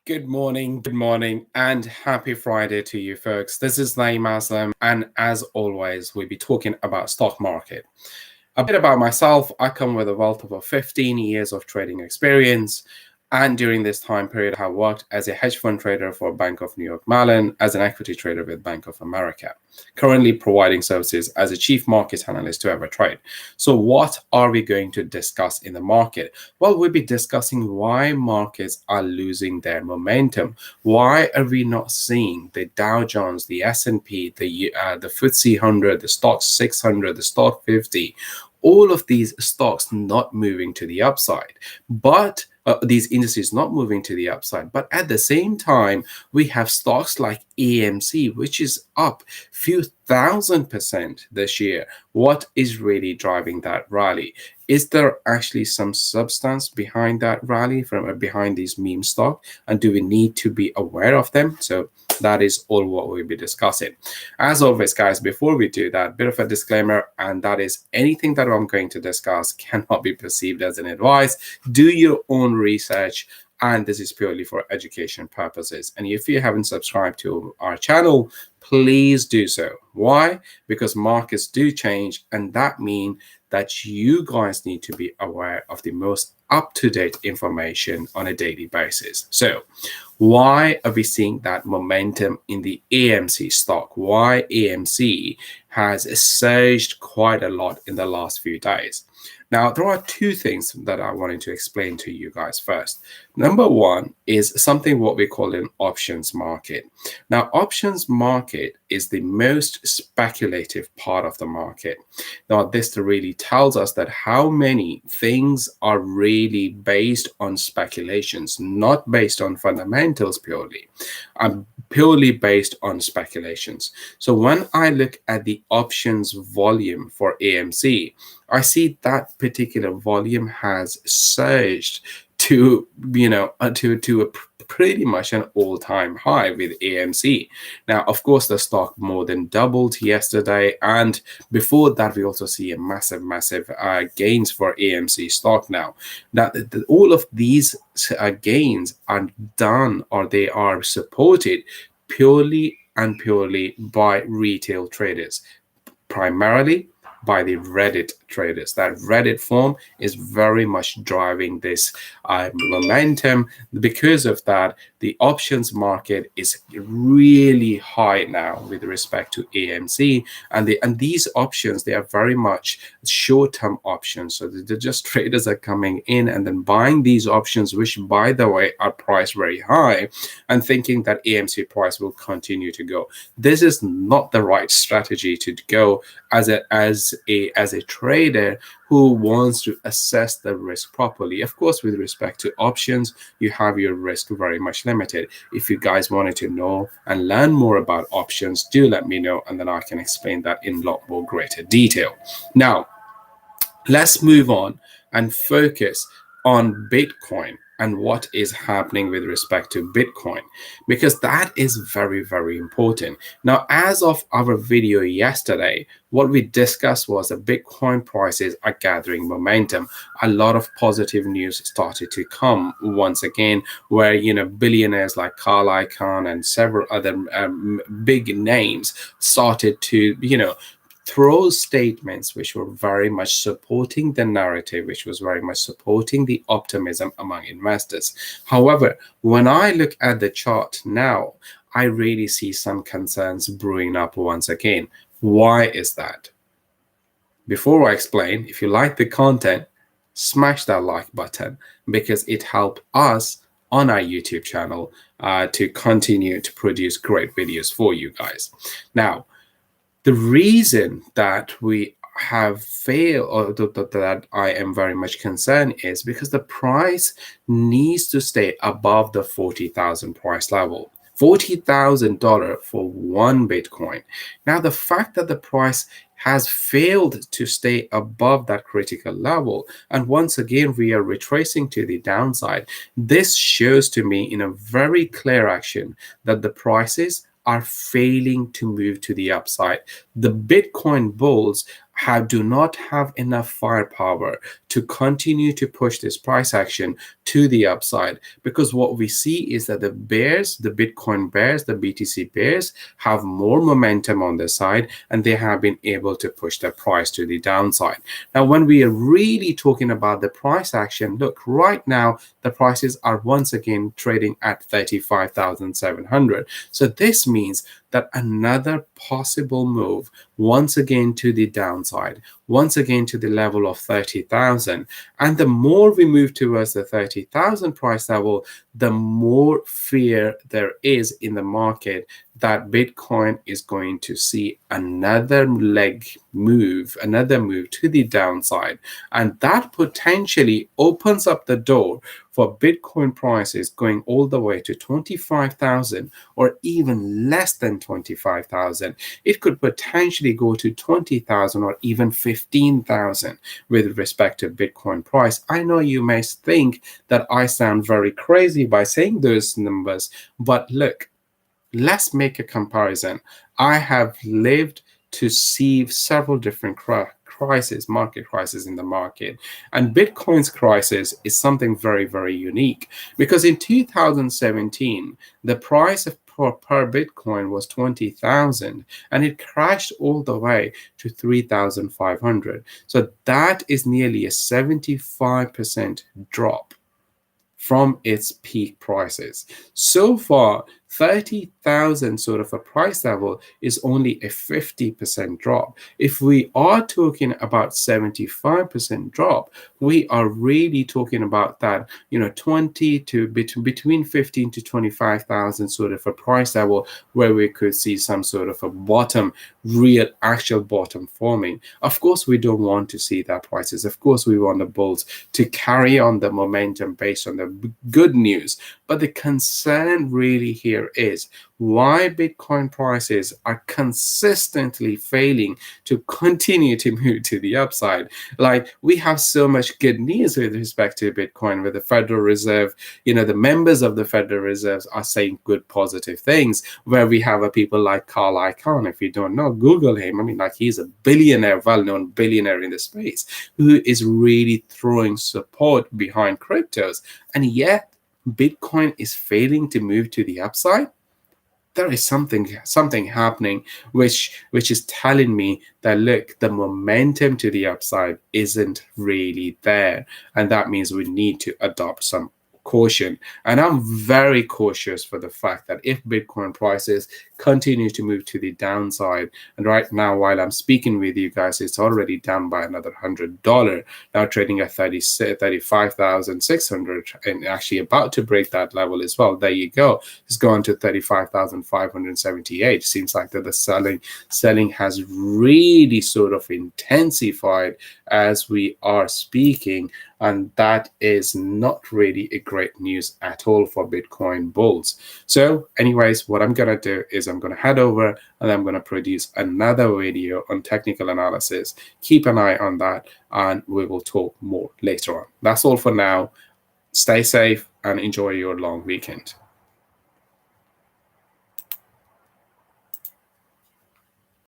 Good morning, and happy Friday to you folks. This is Naeem Aslam, and as always, we'll be talking about stock market. A bit about myself, I come with a wealth of over 15 years of trading experience. And during this time period, I have worked as a hedge fund trader for Bank of New York Mellon, as an equity trader with Bank of America, currently providing services as a chief market analyst to Evertrade. So, what are we going to discuss in the market? Well, we'll be discussing why markets are losing their momentum. Why are we not seeing the Dow Jones, the S&P, the FTSE 100, the Stock 600, the Stock 50, all of these stocks not moving to the upside, but these indices not moving to the upside. But at the same time, we have stocks like AMC, which is up few thousand% this year. What is really driving that rally? Is there actually some substance behind that rally from behind these meme stock? And do we need to be aware of them? So that is all what we'll be discussing. As always, guys, before we do that, bit of a disclaimer, and that is anything that I'm going to discuss cannot be perceived as an advice. Do your own research, and this is purely for education purposes. And if you haven't subscribed to our channel, please do so. Why? Because markets do change, and that means that you guys need to be aware of the most up-to-date information on a daily basis. So why are we seeing that momentum in the AMC stock? Why AMC has surged quite a lot in the last few days? Now, there are two things that I wanted to explain to you guys first. Number one is something what we call an options market. Now, options market is the most speculative part of the market. Now, this really tells us that how many things are really based on speculations, not based on fundamentals purely, purely based on speculations. So when I look at the options volume for AMC, I see that particular volume has surged to a pretty much an all-time high with AMC. Now, of course, the stock more than doubled yesterday, and before that, we also see a massive gains for AMC stock now. Now, all of these gains are done, or they are supported purely by retail traders, primarily by the Reddit traders. That Reddit form is very much driving this momentum. Because of that, the options market is really high now with respect to AMC, and these options, they are very much short-term options. So they're just traders are coming in and then buying these options, which by the way are priced very high, and thinking that AMC price will continue to go. This is not the right strategy to go as a trader who wants to assess the risk properly. Of course, with respect to options, you have your risk very much limited. If you guys wanted to know and learn more about options, do let me know, and then I can explain that in a lot more greater detail. Now, let's move on and focus on Bitcoin and what is happening with respect to Bitcoin, because that is very important. Now, as of our video yesterday, what we discussed was that Bitcoin prices are gathering momentum. A lot of positive news started to come once again, where billionaires like Carl Icahn and several other big names started to throw statements which were very much supporting the narrative, which was very much supporting the optimism among investors. However, when I look at the chart now, I really see some concerns brewing up once again. Why is that? Before I explain, if you like the content, smash that like button, because it helps us on our YouTube channel to continue to produce great videos for you guys. Now, the reason that we have failed, or that I am very much concerned, is because the price needs to stay above the 40,000 price level. $40,000 for one Bitcoin. Now, the fact that the price has failed to stay above that critical level, and once again we are retracing to the downside, this shows to me in a very clear action that the prices are failing to move to the upside. The Bitcoin bulls do not have enough firepower to continue to push this price action to the upside, because what we see is that the bears, the Bitcoin bears, the BTC bears, have more momentum on their side, and they have been able to push the price to the downside. Now, when we are really talking about the price action, look, right now the prices are once again trading at 35,700. So this means that another possible move once again to the downside, once again to the level of 30,000. And the more we move towards the 30,000 price level, the more fear there is in the market that Bitcoin is going to see another another move to the downside. And that potentially opens up the door for Bitcoin prices going all the way to 25,000 or even less than 25,000. It could potentially go to 20,000 or even 15,000 with respect to Bitcoin price. I know you may think that I sound very crazy by saying those numbers, but look, let's make a comparison. I have lived to see several different market crises in the market. And Bitcoin's crisis is something very, very unique, because in 2017, the price of per Bitcoin was 20,000 and it crashed all the way to 3,500. So that is nearly a 75% drop from its peak prices. So far, 30,000 sort of a price level is only a 50% drop. If we are talking about 75% drop, we are really talking about that, 20 to between 15 to 25,000 sort of a price level where we could see some sort of a bottom, real actual bottom forming. Of course, we don't want to see that prices. Of course, we want the bulls to carry on the momentum based on the good news. But the concern really here is why Bitcoin prices are consistently failing to continue to move to the upside. Like, we have so much good news with respect to Bitcoin, with the Federal Reserve, the members of the Federal Reserve are saying good positive things, where we have people like Carl Icahn. If you don't know, Google him. I mean, like, he's a billionaire, well-known billionaire in the space, who is really throwing support behind cryptos. And yet Bitcoin is failing to move to the upside. There is something happening which is telling me that, look, the momentum to the upside isn't really there, and that means we need to adopt some caution. And I'm very cautious for the fact that if Bitcoin prices continue to move to the downside, and right now while I'm speaking with you guys, it's already down by another $100, now trading at 35,600, and actually about to break that level as well. There you go. It's gone to 35,578. Seems like that the selling has really sort of intensified as we are speaking, and that is not really a great news at all for Bitcoin bulls. So anyways, what I'm gonna do is I'm gonna head over and I'm gonna produce another video on technical analysis. Keep an eye on that, and we will talk more later on. That's all for now. Stay safe and enjoy your long weekend.